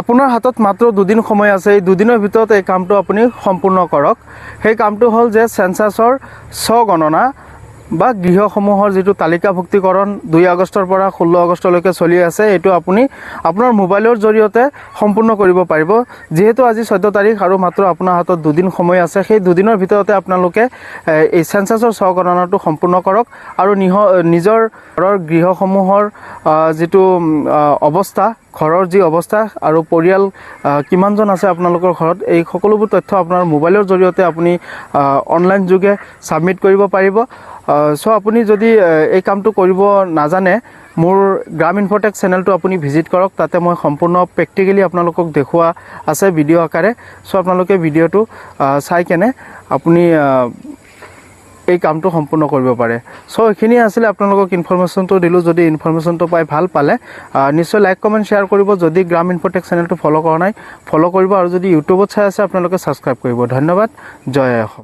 আপোনাৰ হাতত মাত্ৰ 2 দিন সময় আছে। এই 2 দিনৰ ভিতৰত এই কামটো আপুনি সম্পূৰ্ণ কৰক। সেই কামটো হ'ল যে সেন্সাছৰ স্বগণনা বা গৃহসমূহৰ যিটো তালিকাভুক্তিকৰণ 2 আগষ্টৰ পৰা 16 আগষ্টলৈকে চলি আছে, এইটো আপুনি আপোনাৰ মোবাইলৰ জৰিয়তে সম্পূৰ্ণ কৰিব পাৰিব। যেহেতু আজি 14 তাৰিখ আৰু মাত্ৰ আপোনাৰ হাতত 2 দিন সময় আছে, সেই 2 দিনৰ ভিতৰতে আপোনালোকে এই সেন্সাছৰ স্বগণনাটো সম্পূৰ্ণ কৰক আৰু নিজৰ ঘৰৰ গৃহসমূহৰ যিটো অৱস্থা, ঘৰৰ যি অৱস্থা আৰু পৰিয়াল কিমানজন আছে আপোনালোকৰ ঘৰত, এই সকলোবোৰ তথ্য আপোনাৰ মোবাইলৰ জৰিয়তে আপুনি অনলাইন যোগে সাবমিট কৰিব পাৰিব। সো আপুনি যদি এই কামটো কৰিব নাজানে, মোৰ গ্ৰাম ইনফটেক চেনেলটো আপুনি ভিজিট কৰক। তাতে মই সম্পূৰ্ণ প্ৰেক্টিকেলি আপোনালোকক দেখুওৱা আছে ভিডিঅ' আকাৰে। সো আপোনালোকে ভিডিঅ'টো চাই কেনে আপুনি এই কামটো সম্পূৰ্ণ কৰিব পাৰে। সো এইখিনি আছিলে আপোনালোকক ইনফৰমেশ্যনটো দিলোঁ। যদি ইনফৰমেশ্যনটো পাই ভাল পালে নিশ্চয় লাইক কমেণ্ট শ্বেয়াৰ কৰিব। যদি গ্ৰাম ইনফটেক চেনেলটো ফ'ল' কৰা নাই, ফ'ল' কৰিব আৰু যদি ইউটিউবত চাই আছে আপোনালোকে ছাবস্ক্ৰাইব কৰিব। ধন্যবাদ। জয় অসম।